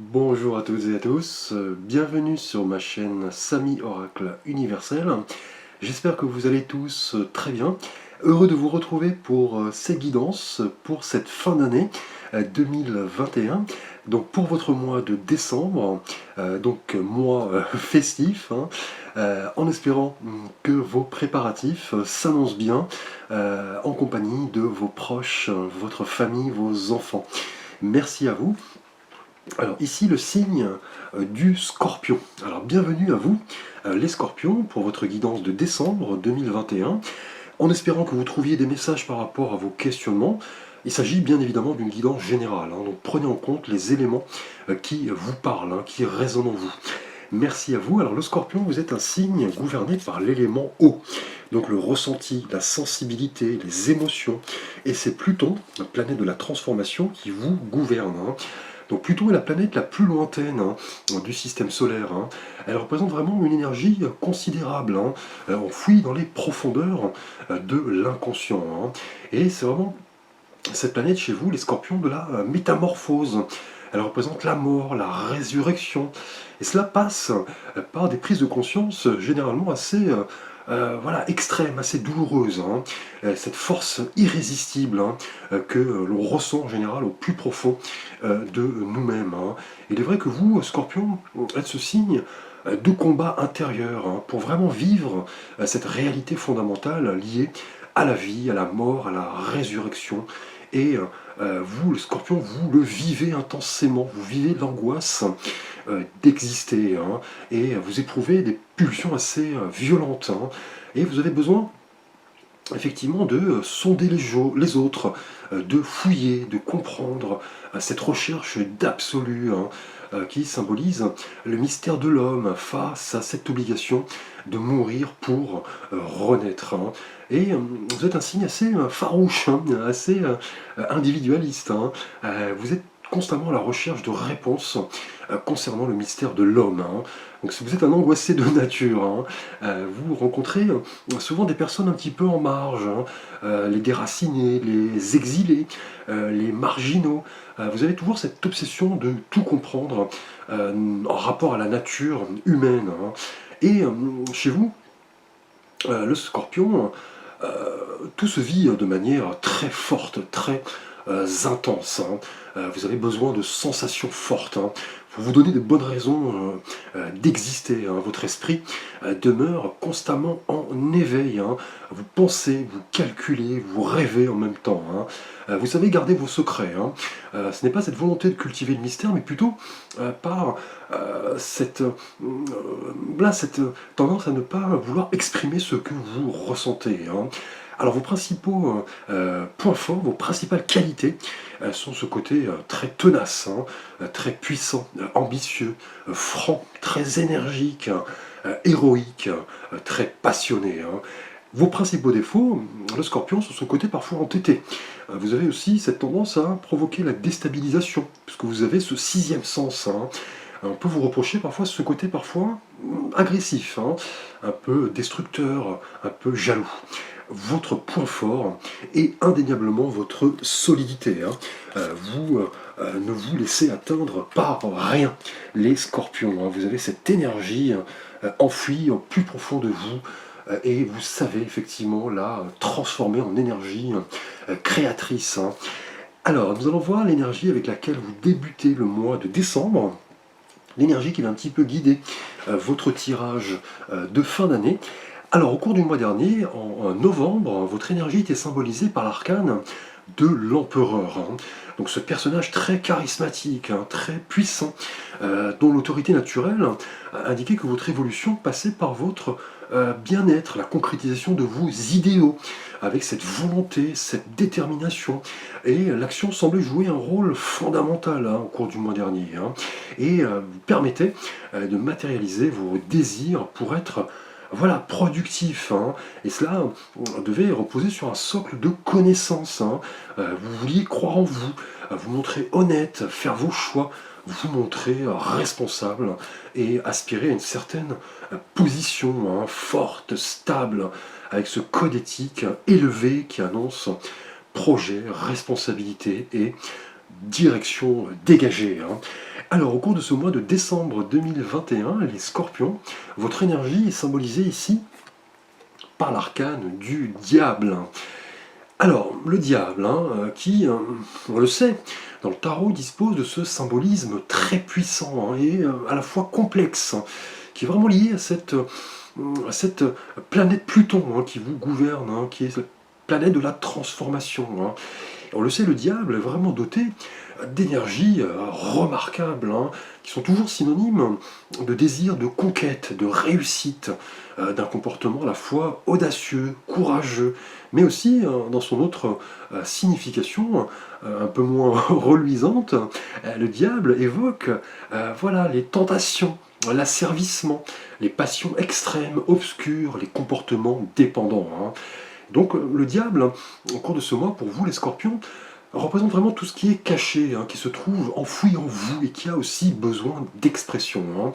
Bonjour à toutes et à tous, bienvenue sur ma chaîne Samy Oracle Universel. J'espère que vous allez tous très bien. Heureux de vous retrouver pour ces guidances pour cette fin d'année 2021. Donc pour votre mois de décembre, donc mois festif, hein, en espérant que vos préparatifs s'annoncent bien en compagnie de vos proches, votre famille, vos enfants. Merci à vous. Alors ici le signe du Scorpion. Alors bienvenue à vous les Scorpions pour votre guidance de décembre 2021. En espérant que vous trouviez des messages par rapport à vos questionnements, il s'agit bien évidemment d'une guidance générale. Donc prenez en compte les éléments qui vous parlent, qui résonnent en vous. Merci à vous. Alors le Scorpion, vous êtes un signe gouverné par l'élément eau. Donc le ressenti, la sensibilité, les émotions. Et c'est Pluton, la planète de la transformation, qui vous gouverne. Donc Pluton est la planète la plus lointaine du système solaire. Elle représente vraiment une énergie considérable. On fouille dans les profondeurs de l'inconscient. Et c'est vraiment cette planète chez vous, les scorpions, de la métamorphose. Elle représente la mort, la résurrection. Et cela passe par des prises de conscience généralement assez voilà, extrêmes, assez douloureuses. Cette force irrésistible que l'on ressent en général au plus profond de nous-mêmes. Il est vrai que vous, scorpion, êtes ce signe de combat intérieur pour vraiment vivre cette réalité fondamentale liée à la vie, à la mort, à la résurrection. Et vous, le scorpion, vous le vivez intensément, vous vivez l'angoisse d'exister, et vous éprouvez des pulsions assez violentes, et vous avez besoin effectivement de sonder les autres, de fouiller, de comprendre cette recherche d'absolu qui symbolise le mystère de l'homme face à cette obligation de mourir pour renaître. Et vous êtes un signe assez farouche, assez individualiste. Vous êtes constamment à la recherche de réponses concernant le mystère de l'homme. Donc si vous êtes un angoissé de nature, vous rencontrez souvent des personnes un petit peu en marge, les déracinés, les exilés, les marginaux. Vous avez toujours cette obsession de tout comprendre en rapport à la nature humaine. Et chez vous, le scorpion, tout se vit de manière très forte, très intense. Vous avez besoin de sensations fortes pour vous donner de bonnes raisons d'exister. Votre esprit demeure constamment en éveil. Vous pensez, vous calculez, vous rêvez en même temps. Vous savez garder vos secrets. Ce n'est pas cette volonté de cultiver le mystère, mais plutôt par cette tendance à ne pas vouloir exprimer ce que vous ressentez. Alors vos principaux points forts, vos principales qualités sont ce côté très tenace, très puissant, ambitieux, franc, très énergique, héroïque, très passionné. Vos principaux défauts, le scorpion, sont son côté parfois entêté. Vous avez aussi cette tendance à provoquer la déstabilisation, puisque vous avez ce sixième sens. On peut vous reprocher parfois ce côté parfois agressif, un peu destructeur, un peu jaloux. Votre point fort est indéniablement votre solidité. Vous ne vous laissez atteindre par rien, les scorpions. Vous avez cette énergie enfouie au plus profond de vous, et vous savez effectivement la transformer en énergie créatrice. Alors, nous allons voir l'énergie avec laquelle vous débutez le mois de décembre, l'énergie qui va un petit peu guider votre tirage de fin d'année. Alors, au cours du mois dernier, en novembre, votre énergie était symbolisée par l'arcane de l'empereur. Donc ce personnage très charismatique, très puissant, dont l'autorité naturelle indiquait que votre évolution passait par votre bien-être, la concrétisation de vos idéaux, avec cette volonté, cette détermination. Et l'action semblait jouer un rôle fondamental au cours du mois dernier. Et vous permettait de matérialiser vos désirs pour être voilà, productif. Et cela devait reposer sur un socle de connaissances. Vous vouliez croire en vous, vous montrer honnête, faire vos choix, vous montrer responsable et aspirer à une certaine position forte, stable, avec ce code éthique élevé qui annonce projet, responsabilité et direction dégagée, hein. Alors, au cours de ce mois de décembre 2021, les scorpions, votre énergie est symbolisée ici par l'arcane du diable. Alors, le diable, qui, on le sait, dans le tarot, dispose de ce symbolisme très puissant, hein, et à la fois complexe, hein, qui est vraiment lié à cette planète Pluton, hein, qui vous gouverne, hein, qui est la planète de la transformation, hein. On le sait, le diable est vraiment doté d'énergies remarquables, hein, qui sont toujours synonymes de désir, de conquête, de réussite, d'un comportement à la fois audacieux, courageux, mais aussi dans son autre signification, un peu moins reluisante, le diable évoque voilà, les tentations, l'asservissement, les passions extrêmes, obscures, les comportements dépendants, hein. Donc le diable, au cours de ce mois, pour vous les scorpions, représente vraiment tout ce qui est caché, hein, qui se trouve enfoui en vous et qui a aussi besoin d'expression, hein.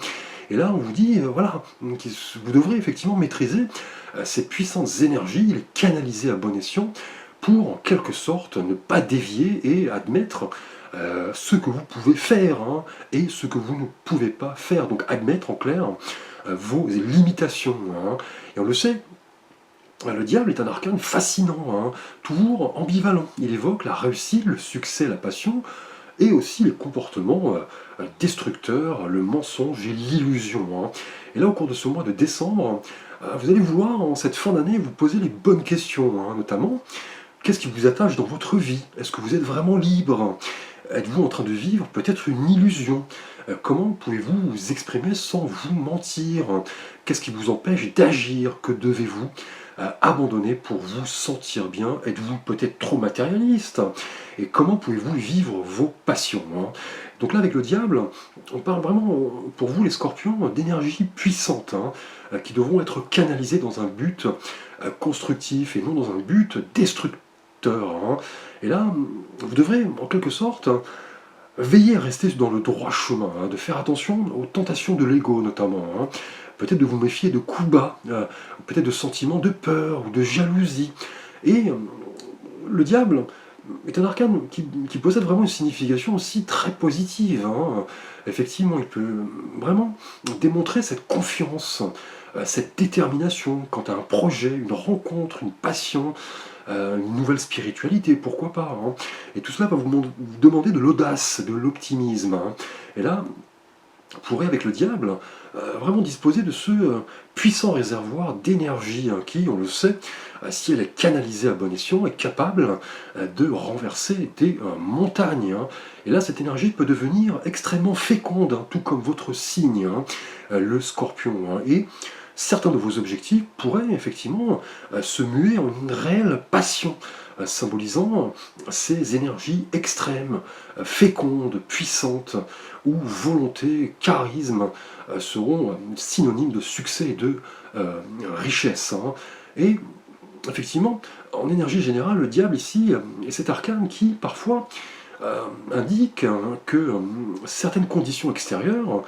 Et là, on vous dit, voilà, vous devrez effectivement maîtriser ces puissantes énergies, les canaliser à bon escient, pour en quelque sorte ne pas dévier et admettre ce que vous pouvez faire, hein, et ce que vous ne pouvez pas faire. Donc admettre en clair vos limitations, hein. Et on le sait, le diable est un arcane fascinant, hein, toujours ambivalent. Il évoque la réussite, le succès, la passion, et aussi les comportements destructeurs, le mensonge et l'illusion, hein. Et là, au cours de ce mois de décembre, vous allez vouloir, en cette fin d'année, vous poser les bonnes questions, hein, notamment, qu'est-ce qui vous attache dans votre vie? Est-ce que vous êtes vraiment libre? Êtes-vous en train de vivre peut-être une illusion? Comment pouvez-vous vous exprimer sans vous mentir? Qu'est-ce qui vous empêche d'agir? Que devez-vous abandonner pour vous sentir bien? Êtes-vous peut-être trop matérialiste? Et comment pouvez-vous vivre vos passions, hein? Donc là, avec le diable, on parle vraiment, pour vous les scorpions, d'énergies puissantes, hein, qui devront être canalisées dans un but constructif et non dans un but destructeur, hein. Et là, vous devrez, en quelque sorte, veiller à rester dans le droit chemin, hein, de faire attention aux tentations de l'ego notamment, hein. Peut-être de vous méfier de coups bas, peut-être de sentiments de peur ou de jalousie. Et le diable est un arcane qui possède vraiment une signification aussi très positive, hein. Effectivement, il peut vraiment démontrer cette confiance, cette détermination quant à un projet, une rencontre, une passion, une nouvelle spiritualité, pourquoi pas, hein. Et tout cela va vous demander de l'audace, de l'optimisme, hein. Et là, vous pourrez avec le diable vraiment disposer de ce puissant réservoir d'énergie, hein, qui, on le sait, si elle est canalisée à bon escient, est capable de renverser des montagnes, hein. Et là, cette énergie peut devenir extrêmement féconde, hein, tout comme votre signe, hein, le scorpion, hein. Et certains de vos objectifs pourraient effectivement se muer en une réelle passion, symbolisant ces énergies extrêmes, fécondes, puissantes, où volonté, charisme seront synonymes de succès et de richesse, hein. Et effectivement, en énergie générale, le diable ici est cet arcane qui parfois indique, hein, que certaines conditions extérieures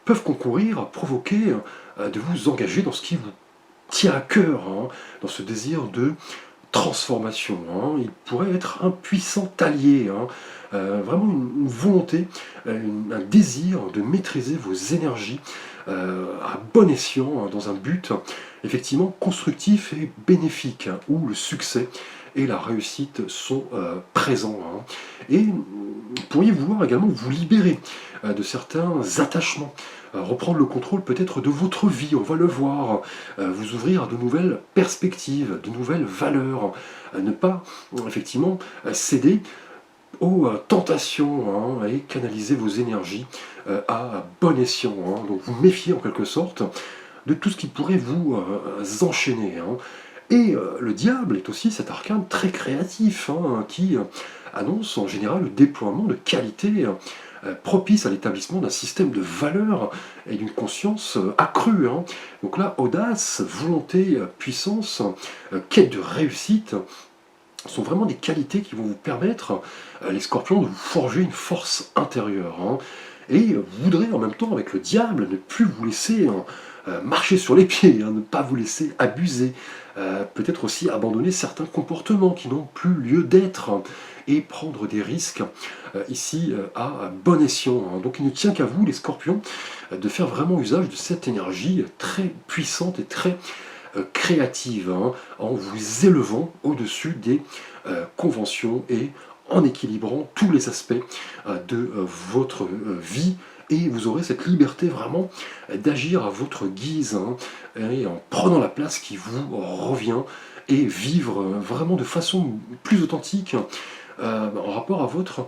peuvent concourir à provoquer de vous engager dans ce qui vous tient à cœur, hein, dans ce désir de transformation, hein. Il pourrait être un puissant allié, hein, vraiment une volonté, un désir de maîtriser vos énergies à bon escient, hein, dans un but effectivement constructif et bénéfique, hein, où le succès et la réussite sont présents, hein. Et vous pourriez vouloir également vous libérer de certains attachements, reprendre le contrôle peut-être de votre vie, on va le voir, vous ouvrir à de nouvelles perspectives, de nouvelles valeurs, ne pas effectivement céder aux tentations, hein, et canaliser vos énergies à bon escient, hein. Donc vous méfiez en quelque sorte de tout ce qui pourrait vous enchaîner, hein. Et le diable est aussi cet arcane très créatif, hein, qui annonce en général le déploiement de qualités propices à l'établissement d'un système de valeurs et d'une conscience accrue, hein. Donc là, audace, volonté, puissance, quête de réussite sont vraiment des qualités qui vont vous permettre, les scorpions, de vous forger une force intérieure, hein. Et vous voudrez en même temps, avec le diable, ne plus vous laisser marcher sur les pieds, hein, ne pas vous laisser abuser, peut-être aussi abandonner certains comportements qui n'ont plus lieu d'être, et prendre des risques ici à bon escient, hein. Donc il ne tient qu'à vous, les scorpions, de faire vraiment usage de cette énergie très puissante et très créative, hein, en vous élevant au-dessus des conventions et en équilibrant tous les aspects de votre vie, et vous aurez cette liberté vraiment d'agir à votre guise, hein, et en prenant la place qui vous revient, et vivre vraiment de façon plus authentique, en rapport à votre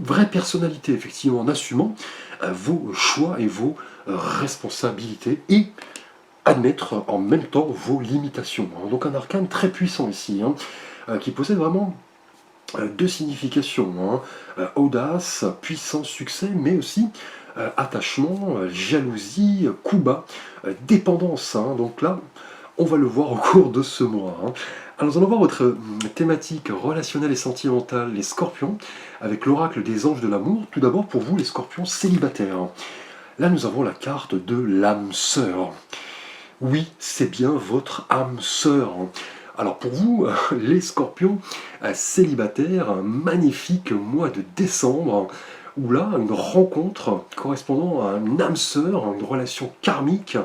vraie personnalité, effectivement, en assumant vos choix et vos responsabilités, et admettre en même temps vos limitations, hein. Donc un arcane très puissant ici, hein, qui possède vraiment deux significations, hein. Audace, puissance, succès, mais aussi attachement, jalousie, coup bas, dépendance, hein. Donc là, on va le voir au cours de ce mois, hein. Alors nous allons voir votre thématique relationnelle et sentimentale, les scorpions, avec l'oracle des anges de l'amour. Tout d'abord pour vous, les scorpions célibataires. Là, nous avons la carte de l'âme sœur. Oui, c'est bien votre âme sœur. Alors pour vous, les scorpions célibataires, un magnifique mois de décembre, où là, une rencontre correspondant à une âme sœur, une relation karmique,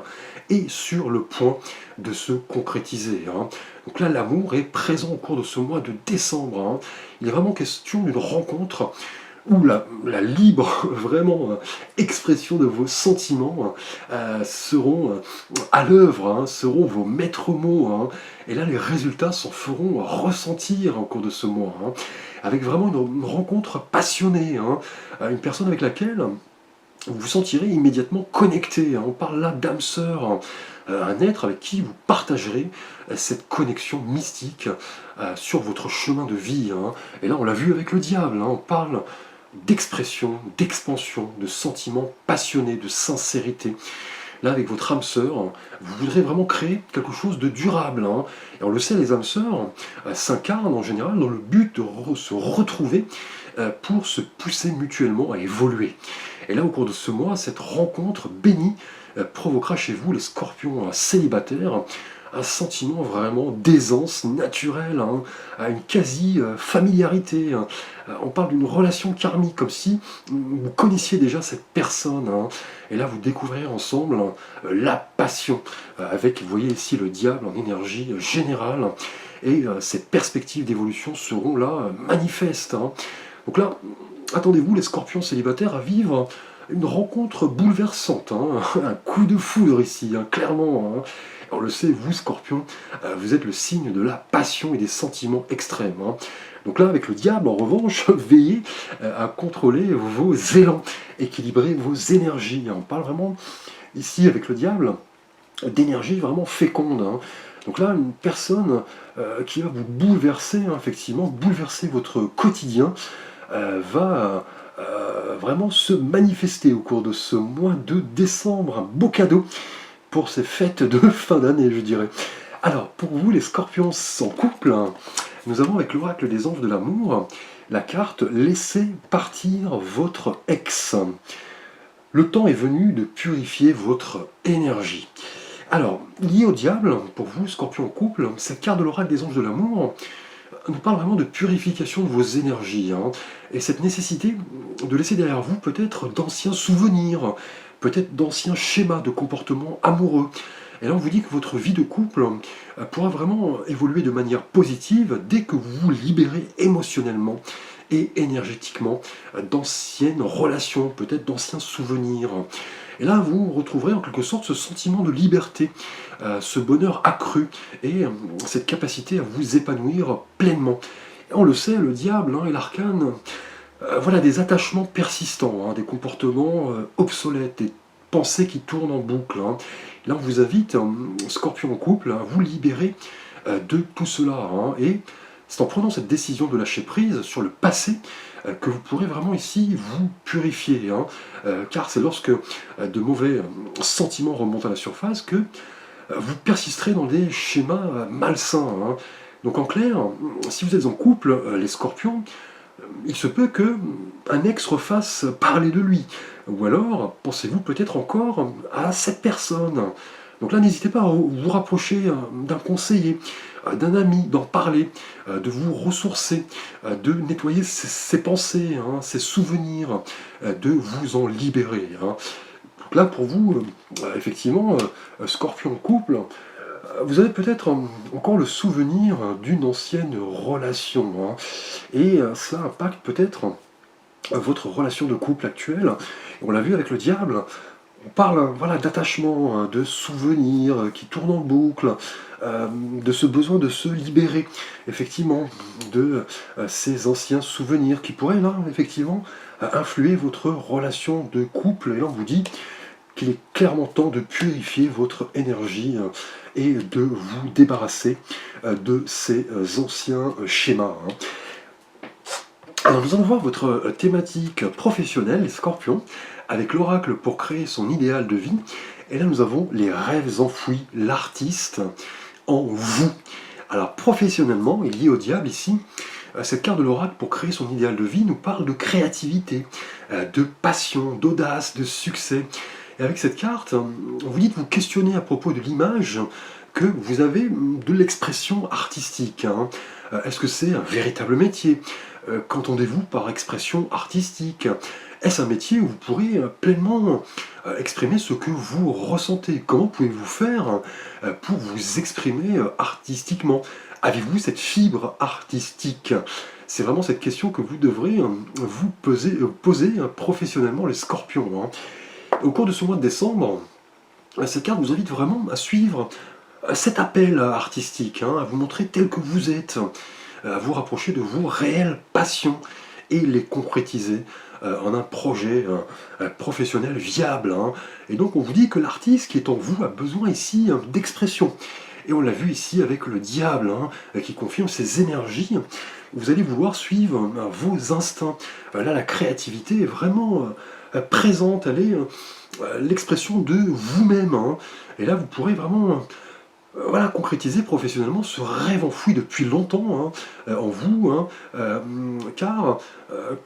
est sur le point de se concrétiser, hein. Donc là, l'amour est présent au cours de ce mois de décembre, hein. Il est vraiment question d'une rencontre où la libre vraiment expression de vos sentiments seront à l'œuvre, hein, seront vos maîtres mots, hein. Et là, les résultats s'en feront ressentir au cours de ce mois, hein, avec vraiment une rencontre passionnée, hein, une personne avec laquelle vous vous sentirez immédiatement connecté, hein. On parle là d'âme sœur, hein, un être avec qui vous partagerez cette connexion mystique sur votre chemin de vie, hein. Et là, on l'a vu avec le diable, hein, on parle d'expression, d'expansion, de sentiments passionnés, de sincérité. Là, avec votre âme sœur, vous voudrez vraiment créer quelque chose de durable, hein. Et on le sait, les âmes sœurs s'incarnent en général dans le but de se retrouver pour se pousser mutuellement à évoluer. Et là, au cours de ce mois, cette rencontre bénie provoquera chez vous, les scorpions célibataires, un sentiment vraiment d'aisance naturelle, hein, à une quasi-familiarité, hein. On parle d'une relation karmique, comme si vous connaissiez déjà cette personne, hein. Et là, vous découvrirez ensemble la passion, avec, vous voyez ici, le diable en énergie générale, et ces perspectives d'évolution seront là manifestes, hein. Donc là, attendez-vous, les scorpions célibataires, à vivre une rencontre bouleversante, hein, un coup de foudre ici, hein, clairement, hein. On le sait, vous, scorpions, vous êtes le signe de la passion et des sentiments extrêmes, hein. Donc là, avec le diable, en revanche, veillez à contrôler vos élans, équilibrer vos énergies. On parle vraiment, ici, avec le diable, d'énergie vraiment féconde, hein. Donc là, une personne qui va vous bouleverser, hein, effectivement, bouleverser votre quotidien, va vraiment se manifester au cours de ce mois de décembre. Un beau cadeau pour ces fêtes de fin d'année, je dirais. Alors, pour vous, les scorpions en couple, hein, nous avons avec l'oracle des anges de l'amour la carte Laissez partir votre ex. Le temps est venu de purifier votre énergie. Alors, lié au diable, pour vous, scorpion en couple, cette carte de l'oracle des anges de l'amour nous parle vraiment de purification de vos énergies, hein, et cette nécessité de laisser derrière vous peut-être d'anciens souvenirs, peut-être d'anciens schémas de comportement amoureux. Et là, on vous dit que votre vie de couple pourra vraiment évoluer de manière positive dès que vous vous libérez émotionnellement et énergétiquement d'anciennes relations, peut-être d'anciens souvenirs. Et là, vous retrouverez en quelque sorte ce sentiment de liberté, ce bonheur accru et cette capacité à vous épanouir pleinement. Et on le sait, le diable, hein, et l'arcane, voilà des attachements persistants, hein, des comportements obsolètes, des pensées qui tournent en boucle, hein. Là, on vous invite, scorpion en couple, à vous libérer de tout cela, hein. Et c'est en prenant cette décision de lâcher prise sur le passé que vous pourrez vraiment ici vous purifier, hein. Car c'est lorsque de mauvais sentiments remontent à la surface que vous persisterez dans des schémas malsains, hein. Donc en clair, si vous êtes en couple, les scorpions, il se peut que un ex refasse parler de lui. Ou alors, pensez-vous peut-être encore à cette personne. Donc là, n'hésitez pas à vous rapprocher d'un conseiller, d'un ami, d'en parler, de vous ressourcer, de nettoyer ses pensées, hein, ses souvenirs, de vous en libérer, hein. Donc là, pour vous, effectivement, Scorpion couple, vous avez peut-être encore le souvenir d'une ancienne relation, hein, et cela impacte peut-être votre relation de couple actuelle. On l'a vu avec le diable, on parle voilà, d'attachement, de souvenirs qui tournent en boucle, de ce besoin de se libérer, effectivement, de ces anciens souvenirs qui pourraient, là, effectivement, influer votre relation de couple. Et là, on vous dit qu'il est clairement temps de purifier votre énergie et de vous débarrasser de ces anciens schémas, hein. Alors nous allons voir votre thématique professionnelle, les scorpions, avec l'oracle pour créer son idéal de vie. Et là nous avons les rêves enfouis, l'artiste en vous. Alors professionnellement, et lié au diable ici, cette carte de l'oracle pour créer son idéal de vie nous parle de créativité, de passion, d'audace, de succès. Et avec cette carte, vous dites vous questionner à propos de l'image que vous avez de l'expression artistique, hein. Est-ce que c'est un véritable métier? Qu'entendez-vous par expression artistique? Est-ce un métier où vous pourrez pleinement exprimer ce que vous ressentez? Comment pouvez-vous faire pour vous exprimer artistiquement? Avez-vous cette fibre artistique? C'est vraiment cette question que vous devrez vous poser professionnellement, les scorpions, hein. Au cours de ce mois de décembre, cette carte vous invite vraiment à suivre cet appel artistique, hein, à vous montrer tel que vous êtes, à vous rapprocher de vos réelles passions et les concrétiser en un projet professionnel viable, hein. Et donc on vous dit que l'artiste qui est en vous a besoin ici d'expression. Et on l'a vu ici avec le diable, hein, qui confirme ses énergies. Vous allez vouloir suivre vos instincts. Là, la créativité est vraiment présente, elle est l'expression de vous-même, hein. Et là, vous pourrez vraiment voilà, concrétiser professionnellement ce rêve enfoui depuis longtemps, hein, en vous, hein, car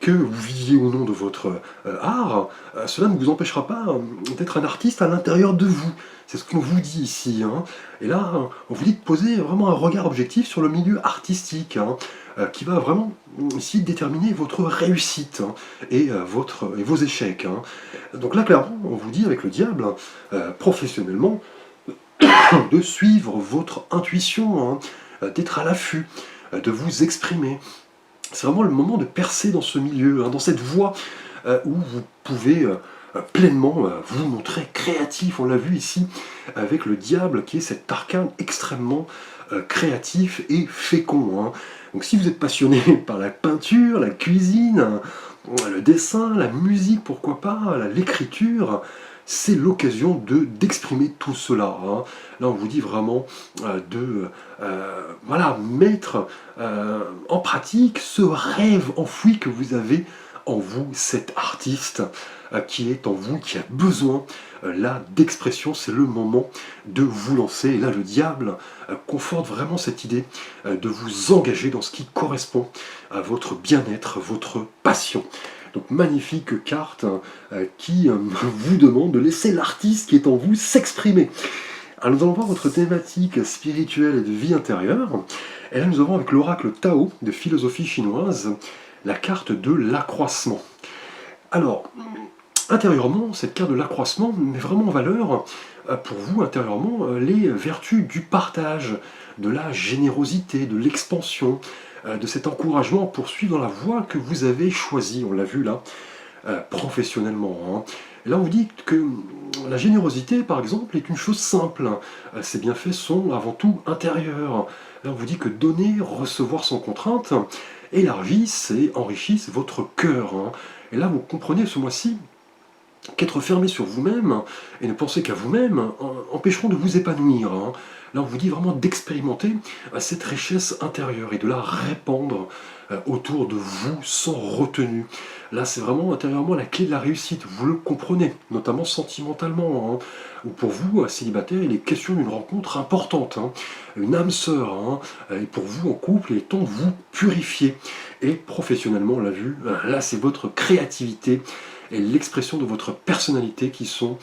que vous viviez ou non de votre art, cela ne vous empêchera pas d'être un artiste à l'intérieur de vous. C'est ce qu'on vous dit ici, hein. Et là, on vous dit de poser vraiment un regard objectif sur le milieu artistique, hein, qui va vraiment ici déterminer votre réussite, hein, et vos échecs, hein. Donc là, clairement, on vous dit avec le diable, professionnellement, de suivre votre intuition, hein, d'être à l'affût, de vous exprimer. C'est vraiment le moment de percer dans ce milieu, hein, dans cette voie où vous pouvez pleinement vous montrer créatif. On l'a vu ici avec le diable qui est cet arcane extrêmement créatif et fécond, hein. Donc si vous êtes passionné par la peinture, la cuisine, hein, le dessin, la musique, pourquoi pas, l'écriture, c'est l'occasion d'exprimer tout cela, hein. Là, on vous dit vraiment de voilà, mettre en pratique ce rêve enfoui que vous avez en vous, cet artiste qui est en vous, qui a besoin là d'expression. C'est le moment de vous lancer. Et là, le diable conforte vraiment cette idée de vous engager dans ce qui correspond à votre bien-être, votre passion. Donc magnifique carte qui vous demande de laisser l'artiste qui est en vous s'exprimer. Alors nous allons voir votre thématique spirituelle et de vie intérieure. Et là nous avons avec l'oracle Tao de philosophie chinoise la carte de l'accroissement. Alors, intérieurement, cette carte de l'accroissement met vraiment en valeur pour vous intérieurement les vertus du partage, de la générosité, de l'expansion, de cet encouragement à poursuivre dans la voie que vous avez choisie. On l'a vu là, professionnellement, hein. Et là, on vous dit que la générosité, par exemple, est une chose simple. Ces bienfaits sont avant tout intérieurs. Là, on vous dit que donner, recevoir sans contrainte, élargissent et enrichissent votre cœur, hein. Et là, vous comprenez ce mois-ci qu'être fermé sur vous-même et ne penser qu'à vous-même empêcheront de vous épanouir, hein. Là, on vous dit vraiment d'expérimenter cette richesse intérieure et de la répandre autour de vous sans retenue. Là, c'est vraiment intérieurement la clé de la réussite. Vous le comprenez, notamment sentimentalement, hein, où pour vous, célibataire, il est question d'une rencontre importante, hein, une âme sœur, hein, et pour vous, en couple, il est temps de vous purifier. Et professionnellement, on l'a vu, là, c'est votre créativité et l'expression de votre personnalité qui sont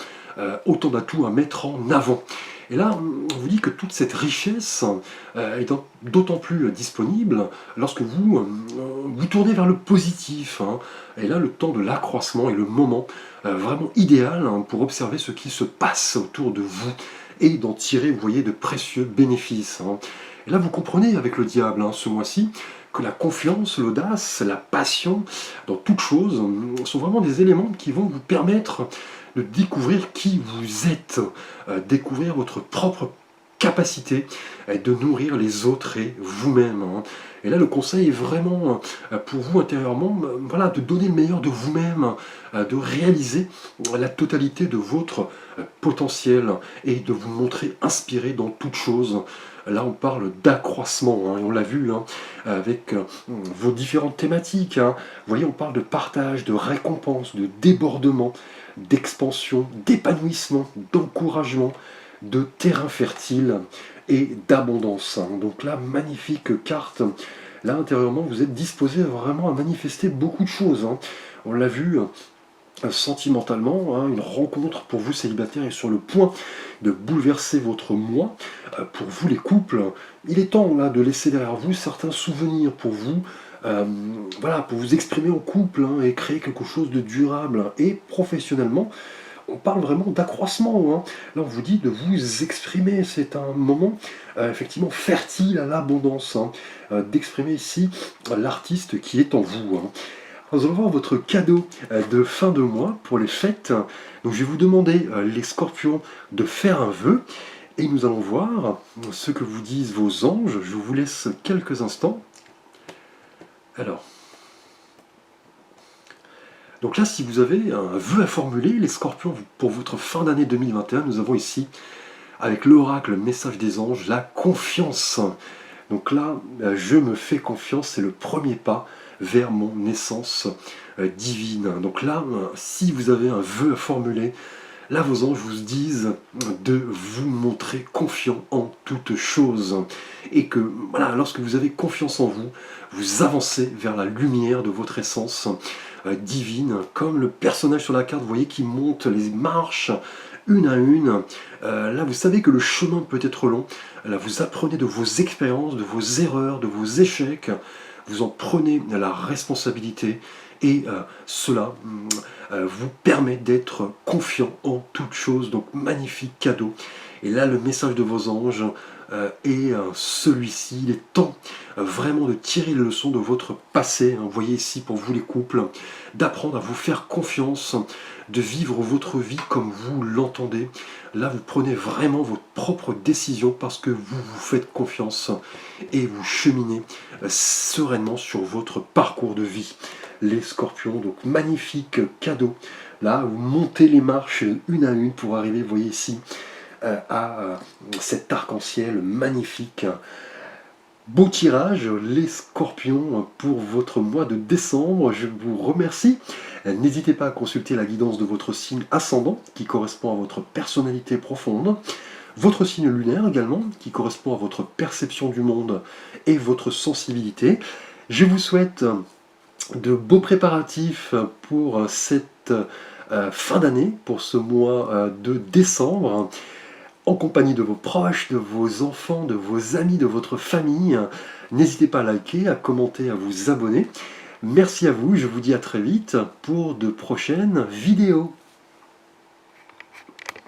autant d'atouts à mettre en avant. Et là, on vous dit que toute cette richesse est d'autant plus disponible lorsque vous tournez vers le positif, hein. Et là, le temps de l'accroissement est le moment vraiment idéal, hein, pour observer ce qui se passe autour de vous et d'en tirer, vous voyez, de précieux bénéfices, hein. Et là, vous comprenez avec le diable, hein, ce mois-ci, que la confiance, l'audace, la passion, dans toute chose, sont vraiment des éléments qui vont vous permettre de découvrir qui vous êtes, découvrir votre propre capacité de nourrir les autres et vous-même, hein. Et là, le conseil est vraiment pour vous intérieurement, voilà, de donner le meilleur de vous-même, de réaliser la totalité de votre potentiel et de vous montrer inspiré dans toute chose. Là, on parle d'accroissement, hein, et on l'a vu, hein, avec vos différentes thématiques, hein. Vous voyez, on parle de partage, de récompense, de débordement, d'expansion, d'épanouissement, d'encouragement, de terrain fertile et d'abondance, hein. Donc là, magnifique carte. Là, intérieurement, vous êtes disposé vraiment à manifester beaucoup de choses, hein. On l'a vu sentimentalement, hein, une rencontre pour vous célibataires est sur le point de bouleverser votre moi. Pour vous les couples, il est temps là de laisser derrière vous certains souvenirs pour vous, voilà, pour vous exprimer en couple, hein, et créer quelque chose de durable. Et professionnellement, on parle vraiment d'accroissement, hein. Là, on vous dit de vous exprimer. C'est un moment effectivement fertile à l'abondance, hein, d'exprimer ici l'artiste qui est en vous, hein. Nous allons voir votre cadeau de fin de mois pour les fêtes. Donc, je vais vous demander, les scorpions, de faire un vœu. Et nous allons voir ce que vous disent vos anges. Je vous laisse quelques instants. Alors, donc là, si vous avez un vœu à formuler, les scorpions, pour votre fin d'année 2021, nous avons ici, avec l'oracle, message des anges, la confiance. Donc là, je me fais confiance, c'est le premier pas vers mon naissance divine. Donc là, si vous avez un vœu à formuler, là vos anges vous disent de vous montrer confiant en toute chose. Et que voilà, lorsque vous avez confiance en vous, vous avancez vers la lumière de votre essence divine, comme le personnage sur la carte, vous voyez, qui monte les marches une à une. Là, vous savez que le chemin peut être long. Là, vous apprenez de vos expériences, de vos erreurs, de vos échecs. Vous en prenez la responsabilité et cela vous permet d'être confiant en toute chose. Donc, magnifique cadeau. Et là, le message de vos anges est celui-ci. Il est temps vraiment de tirer les leçons de votre passé, hein. Vous voyez ici, pour vous les couples, d'apprendre à vous faire confiance, de vivre votre vie comme vous l'entendez. Là, vous prenez vraiment votre propre décision parce que vous vous faites confiance et vous cheminez sereinement sur votre parcours de vie. Les scorpions, donc magnifique cadeau. Là, vous montez les marches une à une pour arriver, vous voyez ici, à cet arc-en-ciel magnifique. Beau tirage, les scorpions, pour votre mois de décembre. Je vous remercie. N'hésitez pas à consulter la guidance de votre signe ascendant, qui correspond à votre personnalité profonde. Votre signe lunaire également, qui correspond à votre perception du monde et votre sensibilité. Je vous souhaite de beaux préparatifs pour cette fin d'année, pour ce mois de décembre, en compagnie de vos proches, de vos enfants, de vos amis, de votre famille. N'hésitez pas à liker, à commenter, à vous abonner. Merci à vous, je vous dis à très vite pour de prochaines vidéos.